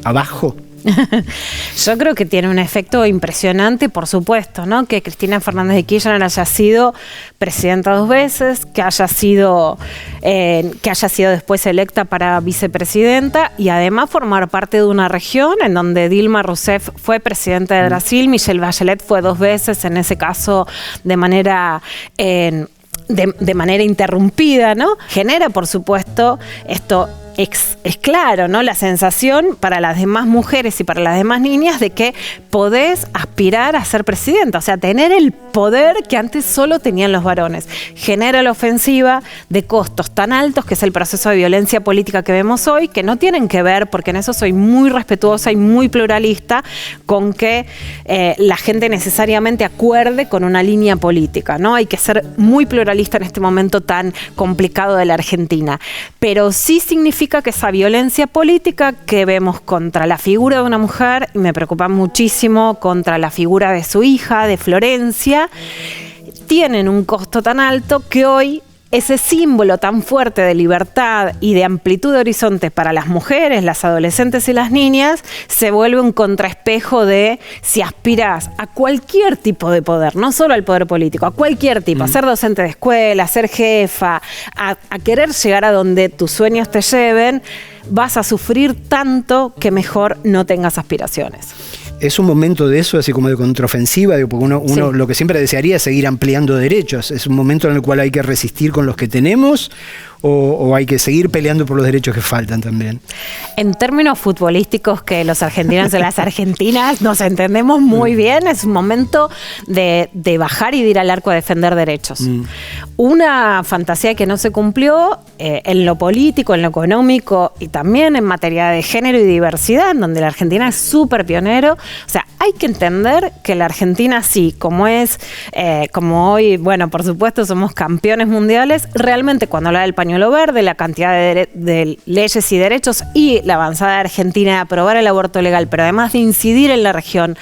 abajo? Yo creo que tiene un efecto impresionante, por supuesto, ¿no? Que Cristina Fernández de Kirchner haya sido presidenta 2 veces, que haya sido después electa para vicepresidenta y además formar parte de una región en donde Dilma Rousseff fue presidenta de Brasil, Michelle Bachelet fue 2 veces, en ese caso de manera interrumpida, ¿no? Genera, por supuesto, esto. Es claro, ¿no? La sensación para las demás mujeres y para las demás niñas de que podés aspirar a ser presidenta, o sea, tener el poder que antes solo tenían los varones. Genera la ofensiva de costos tan altos, que es el proceso de violencia política que vemos hoy, que no tienen que ver, porque en eso soy muy respetuosa y muy pluralista, con que la gente necesariamente acuerde con una línea política, ¿no? Hay que ser muy pluralista en este momento tan complicado de la Argentina, pero sí significa que esa violencia política que vemos contra la figura de una mujer, y me preocupa muchísimo, contra la figura de su hija, de Florencia, tienen un costo tan alto que hoy ese símbolo tan fuerte de libertad y de amplitud de horizonte para las mujeres, las adolescentes y las niñas, se vuelve un contraespejo de si aspiras a cualquier tipo de poder, no solo al poder político, a cualquier tipo, a ser docente de escuela, a ser jefa, a querer llegar a donde tus sueños te lleven, vas a sufrir tanto que mejor no tengas aspiraciones. Es un momento de eso, así como de contraofensiva, porque uno sí, lo que siempre desearía es seguir ampliando derechos. ¿Es un momento en el cual hay que resistir con los que tenemos o hay que seguir peleando por los derechos que faltan también? En términos futbolísticos, que los argentinos y las argentinas nos entendemos muy bien, es un momento de bajar y de ir al arco a defender derechos. Una fantasía que no se cumplió en lo político, en lo económico y también en materia de género y diversidad, en donde la Argentina es súper pionero. O sea, hay que entender que la Argentina sí, como hoy, bueno, por supuesto somos campeones mundiales, realmente cuando habla del pañuelo verde, la cantidad de leyes y derechos y la avanzada de Argentina de aprobar el aborto legal, pero además de incidir en la región,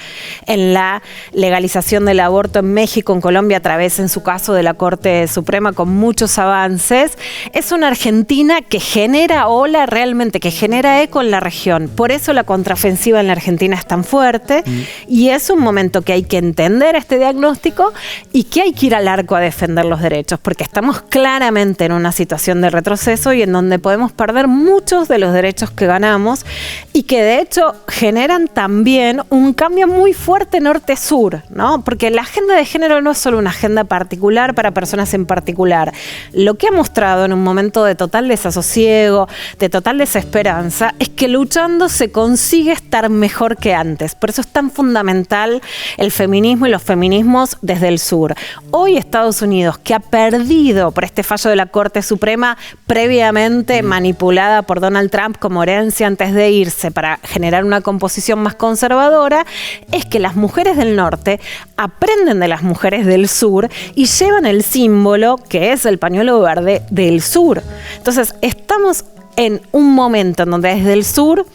en la legalización del aborto en México, en Colombia, a través, en su caso, de la Corte Suprema, con muchos avances, es una Argentina que genera ola realmente, que genera eco en la región. Por eso la contraofensiva en la Argentina es tan fuerte y es un momento que hay que entender este diagnóstico y que hay que ir al arco a defender los derechos, porque estamos claramente en una situación de retroceso y en donde podemos perder muchos de los derechos que ganamos y que de hecho generan también un cambio muy fuerte norte-sur, ¿no? Porque la agenda de género no es solo una agenda particular para personas en particular. Lo que ha mostrado en un momento de total desasosiego, de total desesperanza, es que luchando se consigue estar mejor que antes. Por eso es tan fundamental el feminismo y los feminismos desde el sur. Hoy Estados Unidos, que ha perdido por este fallo de la Corte Suprema previamente manipulada por Donald Trump como herencia antes de irse para generar una composición más conservadora, es que las mujeres del norte aprenden de las mujeres del sur y llevan el símbolo que es el pañuelo verde del sur. Entonces estamos en un momento en donde desde el sur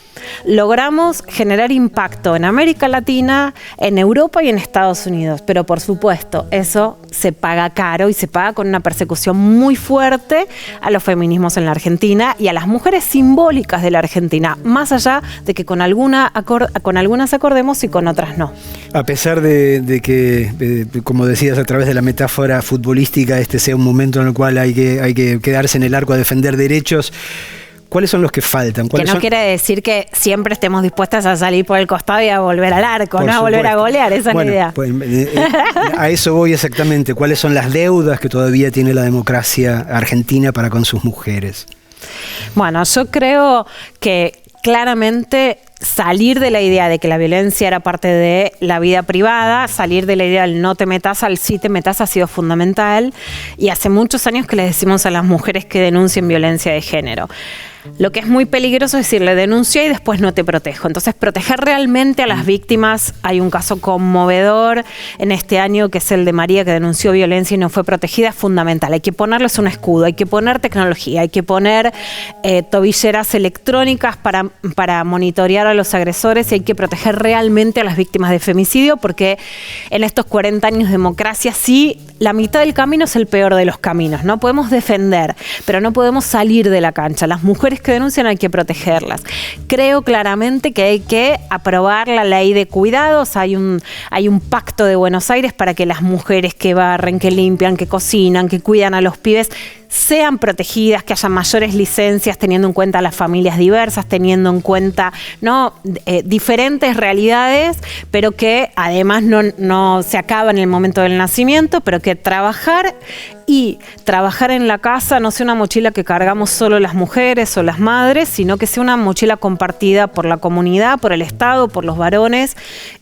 logramos generar impacto en América Latina, en Europa y en Estados Unidos. Pero por supuesto, eso se paga caro y se paga con una persecución muy fuerte a los feminismos en la Argentina y a las mujeres simbólicas de la Argentina, más allá de que con algunas acordemos y con otras no. A pesar de que, como decías, a través de la metáfora futbolística, este sea un momento en el cual hay que quedarse en el arco a defender derechos, ¿cuáles son los que faltan? Que no quiere decir que siempre estemos dispuestas a salir por el costado y a volver al arco, no a volver a golear, esa es la idea. Pues, a eso voy exactamente. ¿Cuáles son las deudas que todavía tiene la democracia argentina para con sus mujeres? Bueno, yo creo que claramente salir de la idea de que la violencia era parte de la vida privada, salir de la idea del no te metas al sí te metas ha sido fundamental y hace muchos años que les decimos a las mujeres que denuncien violencia de género. Lo que es muy peligroso es decirle denuncia y después no te protejo. Entonces, proteger realmente a las víctimas. Hay un caso conmovedor en este año que es el de María, que denunció violencia y no fue protegida, es fundamental. Hay que ponerles un escudo, hay que poner tecnología, hay que poner tobilleras electrónicas para monitorear a los agresores y hay que proteger realmente a las víctimas de femicidio, porque en estos 40 años de democracia sí, la mitad del camino es el peor de los caminos. No podemos defender, pero no podemos salir de la cancha. Las mujeres que denuncian hay que protegerlas. Creo claramente que hay que aprobar la ley de cuidados. Hay un pacto de Buenos Aires para que las mujeres que barren, que limpian, que cocinan, que cuidan a los pibes sean protegidas, que haya mayores licencias teniendo en cuenta las familias diversas, teniendo en cuenta diferentes realidades, pero que además no se acaba en el momento del nacimiento, pero que trabajar en la casa no sea una mochila que cargamos solo las mujeres o las madres, sino que sea una mochila compartida por la comunidad, por el Estado, por los varones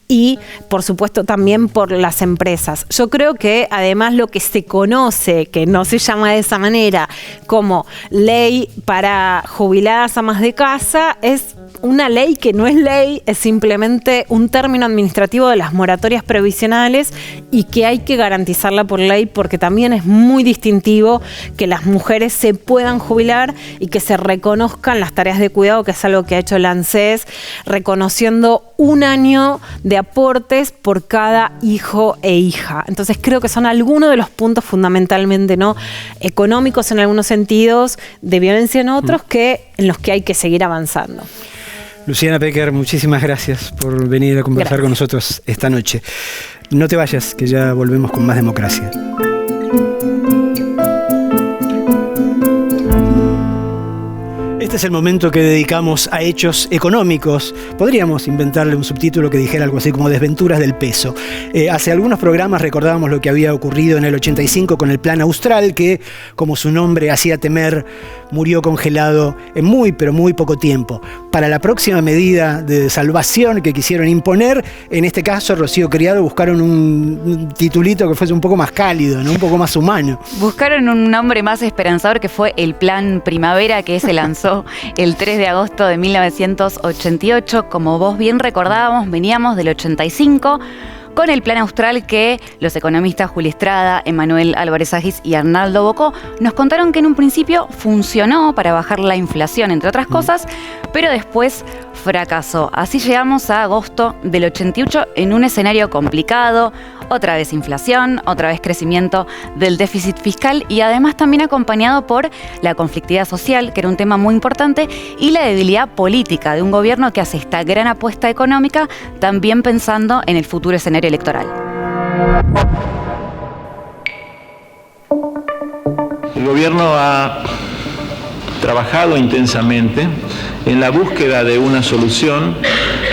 y, por supuesto, también por las empresas. Yo creo que, además, lo que se conoce, que no se llama de esa manera, como ley para jubiladas amas de casa, es una ley que no es ley, es simplemente un término administrativo de las moratorias previsionales y que hay que garantizarla por ley porque también es muy distintivo que las mujeres se puedan jubilar y que se reconozcan las tareas de cuidado, que es algo que ha hecho el ANSES, reconociendo 1 año de aportes por cada hijo e hija. Entonces creo que son algunos de los puntos fundamentalmente, ¿no?, económicos en algunos sentidos, de violencia en otros, en los que hay que seguir avanzando. Luciana Pecker, muchísimas gracias por venir a conversar con nosotros esta noche. No te vayas, que ya volvemos con más democracia. Este es el momento que dedicamos a hechos económicos. Podríamos inventarle un subtítulo que dijera algo así como Desventuras del peso. Hace algunos programas recordábamos lo que había ocurrido en el 85 con el Plan Austral, que, como su nombre hacía temer, murió congelado en muy, pero muy poco tiempo. Para la próxima medida de salvación que quisieron imponer, en este caso Rocío Criado buscaron un titulito que fuese un poco más cálido, ¿no?, un poco más humano. Buscaron un nombre más esperanzador, que fue el Plan Primavera, que se lanzó el 3 de agosto de 1988. Como vos bien recordábamos, veníamos del 85 con el Plan Austral, que los economistas Juli Estrada, Emanuel Álvarez Agis y Arnaldo Bocó nos contaron que en un principio funcionó para bajar la inflación, entre otras cosas, pero después fracasó. Así llegamos a agosto del 88 en un escenario complicado, otra vez inflación, otra vez crecimiento del déficit fiscal y además también acompañado por la conflictividad social, que era un tema muy importante, y la debilidad política de un gobierno que hace esta gran apuesta económica, también pensando en el futuro escenario electoral. El gobierno ha trabajado intensamente en la búsqueda de una solución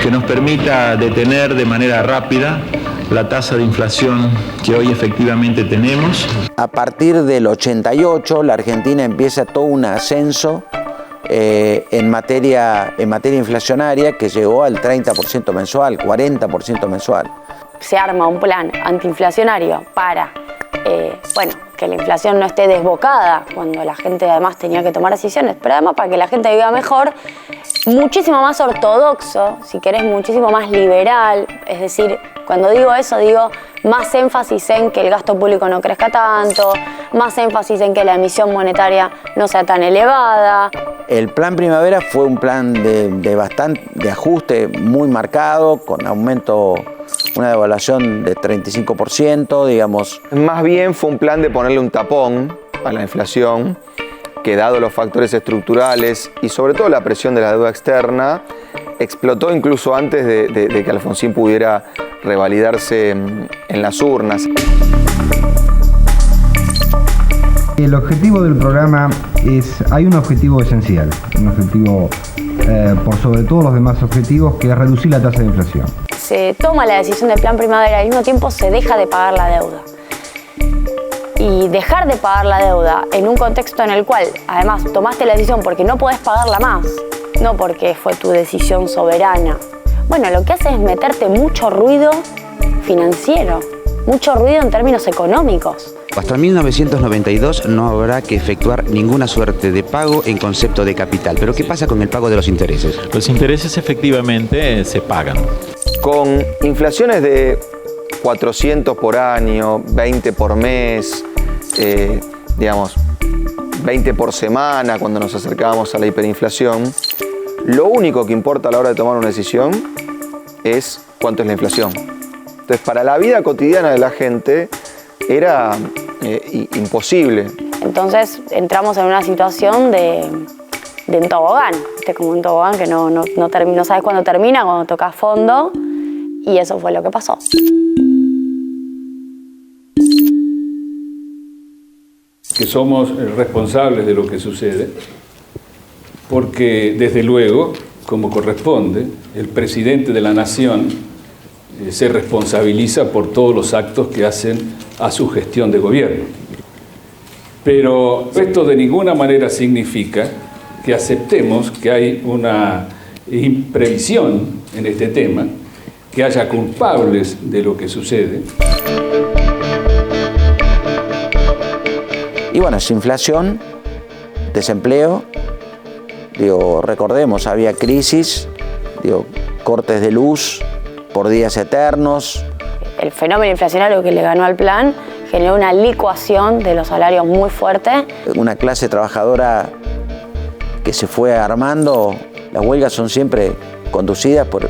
que nos permita detener de manera rápida la tasa de inflación que hoy efectivamente tenemos. A partir del 88 la Argentina empieza todo un ascenso en materia inflacionaria que llegó al 30% mensual, 40% mensual. Se arma un plan antiinflacionario para que la inflación no esté desbocada cuando la gente además tenía que tomar decisiones, pero además para que la gente viva mejor, muchísimo más ortodoxo, si querés, muchísimo más liberal. Es decir, cuando digo eso, digo más énfasis en que el gasto público no crezca tanto, más énfasis en que la emisión monetaria no sea tan elevada. El Plan Primavera fue un plan de ajuste muy marcado, con aumento, una devaluación de 35%, digamos. Más bien fue un plan de ponerle un tapón a la inflación, que dado los factores estructurales y sobre todo la presión de la deuda externa, explotó incluso antes de que Alfonsín pudiera revalidarse en las urnas. El objetivo del programa hay un objetivo esencial, un objetivo por sobre todos los demás objetivos, que es reducir la tasa de inflación. Se toma la decisión del Plan Primavera y al mismo tiempo se deja de pagar la deuda. Y dejar de pagar la deuda en un contexto en el cual, además, tomaste la decisión porque no podés pagarla más, no porque fue tu decisión soberana. Bueno, lo que hace es meterte mucho ruido financiero, mucho ruido en términos económicos. Hasta 1992 no habrá que efectuar ninguna suerte de pago en concepto de capital. ¿Pero qué pasa con el pago de los intereses? Los intereses efectivamente se pagan. Con inflaciones de 400 por año, 20 por mes, 20 por semana cuando nos acercábamos a la hiperinflación, lo único que importa a la hora de tomar una decisión es cuánto es la inflación. Entonces, para la vida cotidiana de la gente era imposible. Entonces entramos en una situación de un tobogán, como un tobogán que no sabes cuándo termina, cuando tocas fondo, y eso fue lo que pasó. Que somos responsables de lo que sucede, porque desde luego, como corresponde, el presidente de la nación se responsabiliza por todos los actos que hacen a su gestión de gobierno. Pero esto de ninguna manera significa que aceptemos que hay una imprevisión en este tema, que haya culpables de lo que sucede. Y bueno, es inflación, desempleo Recordemos, había crisis, cortes de luz por días eternos. El fenómeno inflacionario que le ganó al plan generó una licuación de los salarios muy fuerte. Una clase trabajadora que se fue armando. Las huelgas son siempre conducidas por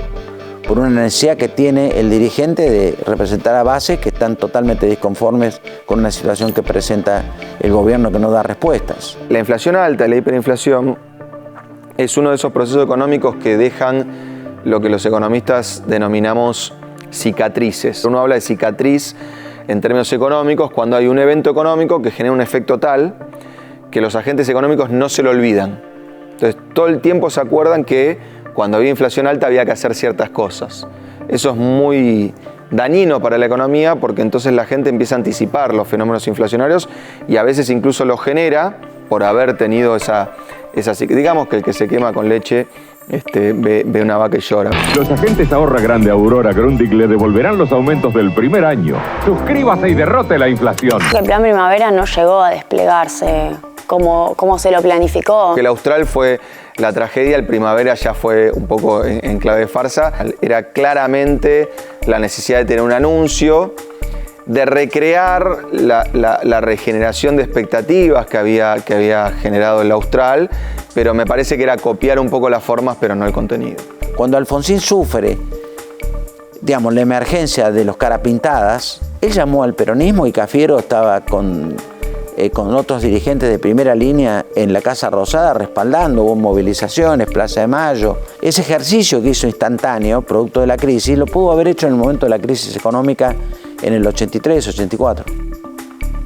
una necesidad que tiene el dirigente de representar a bases que están totalmente disconformes con una situación que presenta el gobierno que no da respuestas. La inflación alta, la hiperinflación, es uno de esos procesos económicos que dejan lo que los economistas denominamos cicatrices. Uno habla de cicatriz en términos económicos cuando hay un evento económico que genera un efecto tal que los agentes económicos no se lo olvidan. Entonces, todo el tiempo se acuerdan que cuando había inflación alta había que hacer ciertas cosas. Eso es muy dañino para la economía porque entonces la gente empieza a anticipar los fenómenos inflacionarios y a veces incluso los genera por haber tenido esa digamos que el que se quema con leche ve una vaca y llora. Los agentes Ahorra Grande Aurora Grundig le devolverán los aumentos del primer año. Suscríbase y derrote la inflación. El plan primavera no llegó a desplegarse como se lo planificó. El austral fue la tragedia, el primavera ya fue un poco en clave de farsa. Era claramente la necesidad de tener un anuncio, de recrear la regeneración de expectativas que había generado el austral, pero me parece que era copiar un poco las formas, pero no el contenido. Cuando Alfonsín sufre, la emergencia de los carapintadas, él llamó al peronismo y Cafiero estaba con otros dirigentes de primera línea en la Casa Rosada respaldando, hubo movilizaciones, Plaza de Mayo. Ese ejercicio que hizo instantáneo, producto de la crisis, lo pudo haber hecho en el momento de la crisis económica en el 83, 84.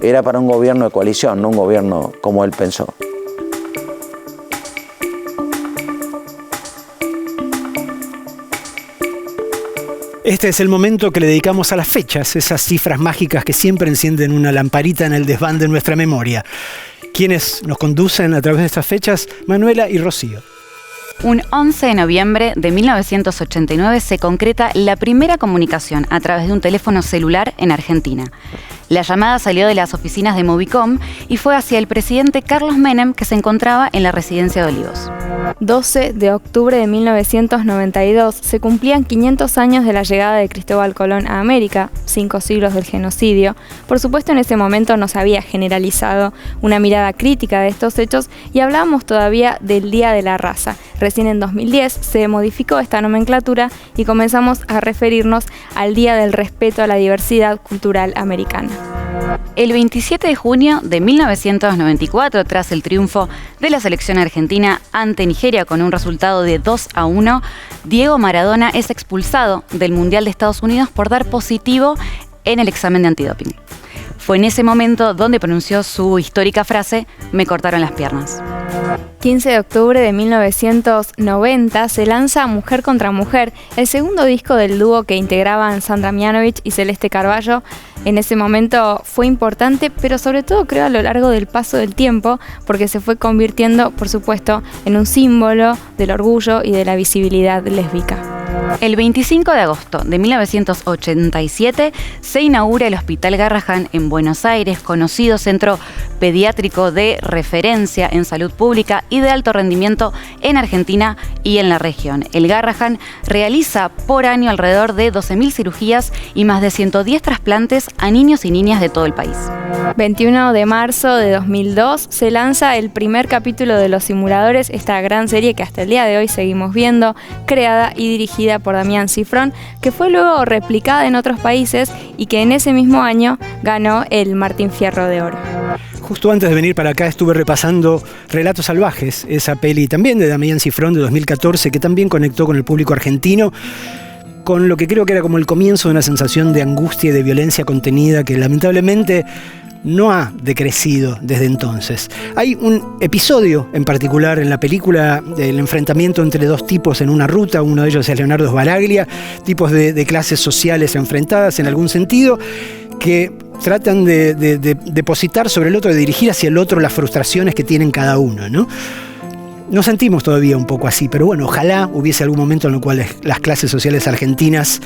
Era para un gobierno de coalición, no un gobierno como él pensó. Este es el momento que le dedicamos a las fechas, esas cifras mágicas que siempre encienden una lamparita en el desván de nuestra memoria. ¿Quiénes nos conducen a través de estas fechas? Manuela y Rocío. Un 11 de noviembre de 1989 se concreta la primera comunicación a través de un teléfono celular en Argentina. La llamada salió de las oficinas de Movicom y fue hacia el presidente Carlos Menem, que se encontraba en la residencia de Olivos. 12 de octubre de 1992 se cumplían 500 años de la llegada de Cristóbal Colón a América, 5 siglos del genocidio. Por supuesto, en ese momento no se había generalizado una mirada crítica de estos hechos y hablábamos todavía del Día de la Raza. Recién en 2010 se modificó esta nomenclatura y comenzamos a referirnos al Día del Respeto a la Diversidad Cultural Americana. El 27 de junio de 1994, tras el triunfo de la selección argentina ante Nigeria con un resultado de 2-1, Diego Maradona es expulsado del Mundial de Estados Unidos por dar positivo en el examen de antidoping. Fue en ese momento donde pronunció su histórica frase: "Me cortaron las piernas". 15 de octubre de 1990 se lanza Mujer contra Mujer, el segundo disco del dúo que integraban Sandra Mianovich y Celeste Carballo. En ese momento fue importante, pero sobre todo creo a lo largo del paso del tiempo, porque se fue convirtiendo, por supuesto, en un símbolo del orgullo y de la visibilidad lésbica. El 25 de agosto de 1987 se inaugura el Hospital Garrahan en Buenos Aires, conocido centro pediátrico de referencia en salud pública y de alto rendimiento en Argentina y en la región. El Garrahan realiza por año alrededor de 12.000 cirugías y más de 110 trasplantes a niños y niñas de todo el país. 21 de marzo de 2002 se lanza el primer capítulo de Los Simuladores, esta gran serie que hasta el día de hoy seguimos viendo, creada y dirigida por Damián Cifrón, que fue luego replicada en otros países y que en ese mismo año ganó el Martín Fierro de Oro. Justo antes de venir para acá estuve repasando Relatos Salvajes, esa peli también de Damián Cifrón de 2014 que también conectó con el público argentino, con lo que creo que era como el comienzo de una sensación de angustia y de violencia contenida que lamentablemente no ha decrecido desde entonces. Hay un episodio en particular en la película del enfrentamiento entre dos tipos en una ruta, uno de ellos es Leonardo Sbaraglia, tipos de clases sociales enfrentadas en algún sentido, que tratan de depositar sobre el otro, de dirigir hacia el otro las frustraciones que tienen cada uno, ¿no? Nos sentimos todavía un poco así, pero bueno, ojalá hubiese algún momento en el cual las clases sociales argentinas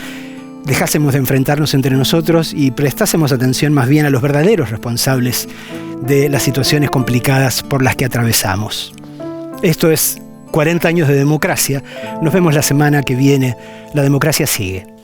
dejásemos de enfrentarnos entre nosotros y prestásemos atención más bien a los verdaderos responsables de las situaciones complicadas por las que atravesamos. Esto es 40 años de democracia. Nos vemos la semana que viene. La democracia sigue.